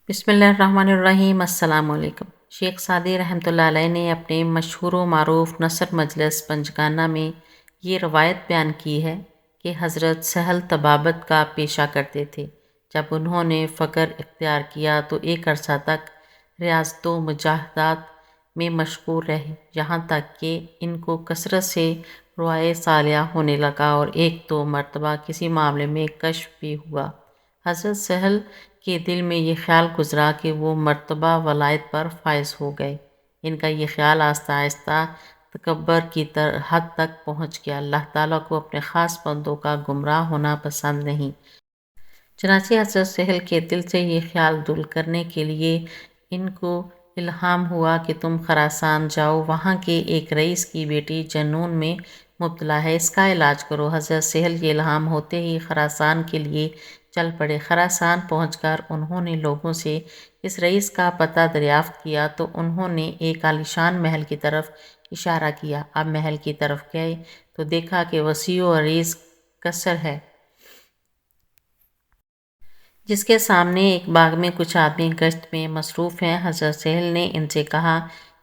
بسم اللہ الرحمن الرحیم۔ السلام علیکم۔ شیخ سعدی رحمۃ اللہ علیہ نے اپنے مشہور و معروف نثر مجلس پنجگانہ میں یہ روایت بیان کی ہے کہ حضرت سہل طبابت کا پیشہ کرتے تھے۔ جب انہوں نے فقر اختیار کیا تو ایک عرصہ تک ریاضت و مجاہدات میں مشغول رہے، یہاں تک کہ ان کو کثرت سے رؤیا صالحہ ہونے لگا اور ایک دو مرتبہ کسی معاملے میں کشف بھی ہوا۔ حضرت سہل کے دل میں یہ خیال گزرا کہ وہ مرتبہ ولایت پر فائز ہو گئے۔ ان کا یہ خیال آہستہ آہستہ تکبر کی حد تک پہنچ گیا۔ اللہ تعالیٰ کو اپنے خاص بندوں کا گمراہ ہونا پسند نہیں۔ چنانچہ حضرت سہل کے دل سے یہ خیال دور کرنے کے لیے ان کو الہام ہوا کہ تم خراسان جاؤ، وہاں کے ایک رئیس کی بیٹی جنون میں مبتلا ہے، اس کا علاج کرو۔ حضرت سہل یہ الہام ہوتے ہی خراسان کے لیے چل پڑے۔ خراسان پہنچ کر انہوں نے لوگوں سے اس رئیس کا پتہ دریافت کیا تو انہوں نے ایک عالیشان محل کی طرف اشارہ کیا۔ اب محل کی طرف گئے تو دیکھا کہ وسیع و عریض قصر ہے، جس کے سامنے ایک باغ میں کچھ آدمی گشت میں مصروف ہیں۔ حضرت سہل نے ان سے کہا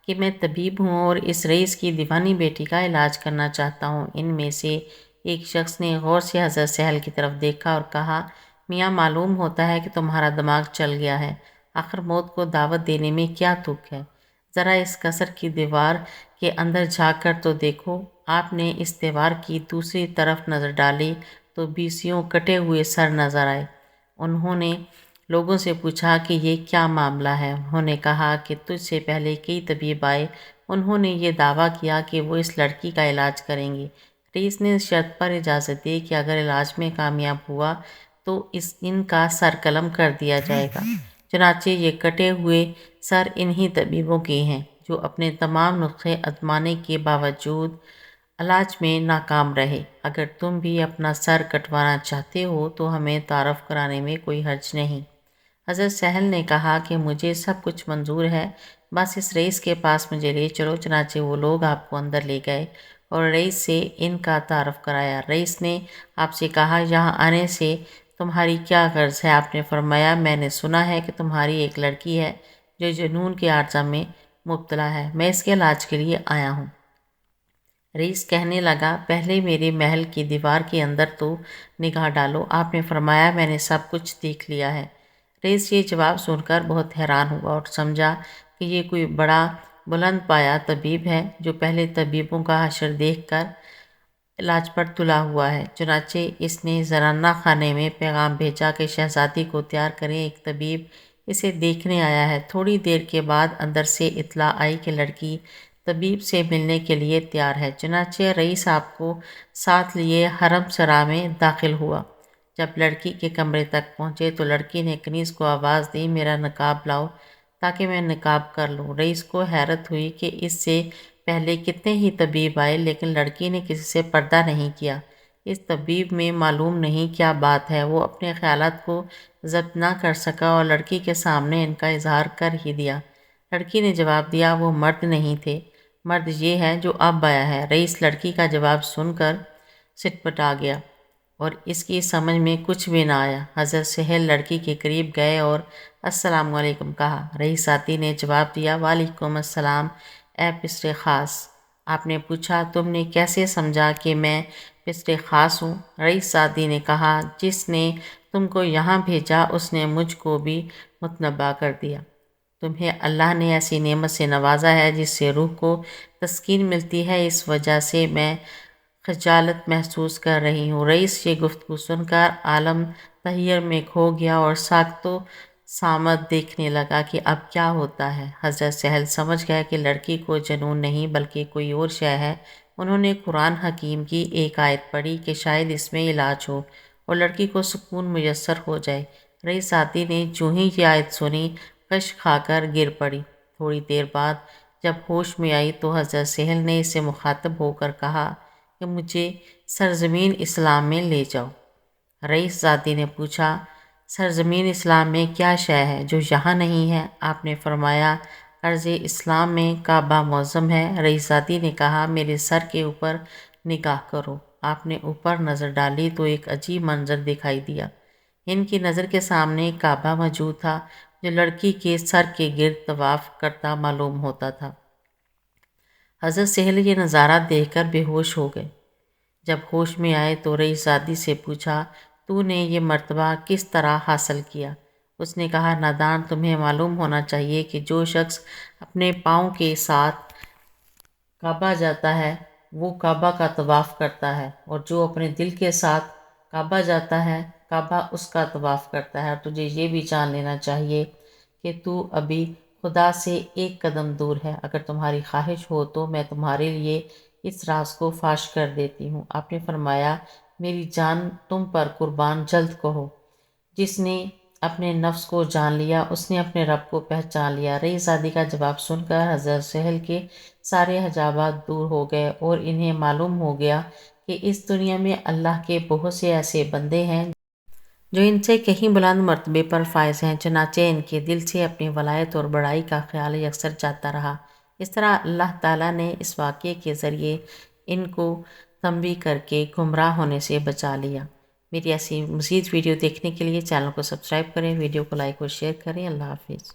کہ میں طبیب ہوں اور اس رئیس کی دیوانی بیٹی کا علاج کرنا چاہتا ہوں۔ ان میں سے ایک شخص نے غور سے حضرت سہل کی طرف دیکھا اور کہا، میاں، معلوم ہوتا ہے کہ تمہارا دماغ چل گیا ہے، آخر موت کو دعوت دینے میں کیا تک ہے؟ ذرا اس قصر کی دیوار کے اندر جھانک کر تو دیکھو۔ آپ نے اس دیوار کی دوسری طرف نظر ڈالی تو 20 کٹے ہوئے سر نظر آئے۔ انہوں نے لوگوں سے پوچھا کہ یہ کیا معاملہ ہے؟ انہوں نے کہا کہ تجھ سے پہلے کئی طبیب آئے، انہوں نے یہ دعویٰ کیا کہ وہ اس لڑکی کا علاج کریں گے۔ رئیس نے اس شرط پر اجازت دی کہ اگر علاج میں کامیاب ہوا تو ان کا سر قلم کر دیا جائے گا۔ چنانچہ یہ کٹے ہوئے سر انہی طبیبوں کے ہیں جو اپنے تمام نسخے آزمانے کے باوجود علاج میں ناکام رہے۔ اگر تم بھی اپنا سر کٹوانا چاہتے ہو تو ہمیں تعارف کرانے میں کوئی حرج نہیں۔ حضرت سہل نے کہا کہ مجھے سب کچھ منظور ہے، بس اس رئیس کے پاس مجھے لے چلو۔ چنانچہ وہ لوگ آپ کو اندر لے گئے اور رئیس سے ان کا تعارف کرایا۔ رئیس نے آپ سے کہا، یہاں آنے سے تمہاری کیا غرض ہے؟ آپ نے فرمایا، میں نے سنا ہے کہ تمہاری ایک لڑکی ہے جو جنون کے عارضہ میں مبتلا ہے، میں اس کے علاج کے لیے آیا ہوں۔ رئیس کہنے لگا، پہلے میرے محل کی دیوار کے اندر تو نگاہ ڈالو۔ آپ نے فرمایا، میں نے سب کچھ دیکھ لیا ہے۔ رئیس یہ جواب سن کر بہت حیران ہوا اور سمجھا کہ یہ کوئی بڑا بلند پایہ طبیب ہے جو پہلے طبیبوں کا حشر دیکھ کر علاج پر تلا ہوا ہے۔ چنانچہ اس نے زنانہ خانے میں پیغام بھیجا کہ شہزادی کو تیار کریں، ایک طبیب اسے دیکھنے آیا ہے۔ تھوڑی دیر کے بعد اندر سے اطلاع آئی کہ لڑکی طبیب سے ملنے کے لیے تیار ہے۔ چنانچہ رئیس آپ کو ساتھ لیے حرم سرا میں داخل ہوا۔ جب لڑکی کے کمرے تک پہنچے تو لڑکی نے کنیز کو آواز دی، میرا نقاب لاؤ تاکہ میں نقاب کر لوں۔ رئیس کو حیرت ہوئی کہ اس سے پہلے کتنے ہی طبیب آئے لیکن لڑکی نے کسی سے پردہ نہیں کیا۔ اس طبیب میں معلوم نہیں کیا بات ہے، وہ اپنے خیالات کو ضبط نہ کر سکا اور لڑکی کے سامنے ان کا اظہار کر ہی دیا۔ لڑکی نے جواب دیا، وہ مرد نہیں تھے، مرد یہ ہے جو اب آیا ہے۔ رئیس لڑکی کا جواب سن کر سٹپٹا گیا اور اس کی سمجھ میں کچھ بھی نہ آیا۔ حضرت سہل لڑکی کے قریب گئے اور السلام علیکم کہا۔ رئیس ساتھی نے جواب دیا، وعلیکم السلام اے پسر خاص۔ آپ نے پوچھا، تم نے کیسے سمجھا کہ میں پسر خاص ہوں؟ رئیس ساتھی نے کہا، جس نے تم کو یہاں بھیجا اس نے مجھ کو بھی متنبع کر دیا۔ تمہیں اللہ نے ایسی نعمت سے نوازا ہے جس سے روح کو تسکین ملتی ہے، اس وجہ سے میں خجالت محسوس کر رہی ہوں۔ رئیس یہ گفتگو سن کر عالم تحیر میں کھو گیا اور ساکت و صامت دیکھنے لگا کہ اب کیا ہوتا ہے۔ حضرت سہل سمجھ گئے کہ لڑکی کو جنون نہیں بلکہ کوئی اور شے ہے۔ انہوں نے قرآن حکیم کی ایک آیت پڑھی کہ شاید اس میں علاج ہو اور لڑکی کو سکون میسر ہو جائے۔ رئیس ساتھی نے جو ہی یہ آیت سنی غش کھا کر گر پڑی۔ تھوڑی دیر بعد جب ہوش میں آئی تو حضرت سہل نے اس سے مخاطب ہو کر کہا کہ مجھے سرزمین اسلام میں لے جاؤ۔ رئیس ساتھی نے پوچھا، سرزمین اسلام میں کیا شے ہے جو یہاں نہیں ہے؟ آپ نے فرمایا، ارض اسلام میں کعبہ معظم ہے۔ رئیس ساتھی نے کہا، میرے سر کے اوپر نگاہ کرو۔ آپ نے اوپر نظر ڈالی تو ایک عجیب منظر دکھائی دیا۔ ان کی نظر کے سامنے ایک کعبہ موجود تھا جو لڑکی کے سر کے گرد طواف کرتا معلوم ہوتا تھا۔ حضرت سہیل یہ نظارہ دیکھ کر بے ہوش ہو گئے۔ جب ہوش میں آئے تو رئیس زادی سے پوچھا، تو نے یہ مرتبہ کس طرح حاصل کیا؟ اس نے کہا، نادان، تمہیں معلوم ہونا چاہیے کہ جو شخص اپنے پاؤں کے ساتھ کعبہ جاتا ہے وہ کعبہ کا طواف کرتا ہے، اور جو اپنے دل کے ساتھ کعبہ جاتا ہے کعبہ اس کا طواف کرتا ہے۔ اور تجھے یہ بھی جان لینا چاہیے کہ تو ابھی خدا سے ایک قدم دور ہے۔ اگر تمہاری خواہش ہو تو میں تمہارے لیے اس راز کو فاش کر دیتی ہوں۔ آپ نے فرمایا، میری جان تم پر قربان، جلد کہو۔ جس نے اپنے نفس کو جان لیا اس نے اپنے رب کو پہچان لیا۔ رئیس زادی کا جواب سن کر حضرت سہیل کے سارے حجابات دور ہو گئے اور انہیں معلوم ہو گیا کہ اس دنیا میں اللہ کے بہت سے ایسے بندے ہیں جو ان سے کہیں بلند مرتبے پر فائز ہیں، چنانچہ ان کے دل سے اپنی ولایت اور بڑائی کا خیال یکسر جاتا رہا۔ اس طرح اللہ تعالیٰ نے اس واقعے کے ذریعے ان کو تنبیہ کر کے گمراہ ہونے سے بچا لیا۔ میری ایسی مزید ویڈیو دیکھنے کے لیے چینل کو سبسکرائب کریں، ویڈیو کو لائک اور شیئر کریں۔ اللہ حافظ۔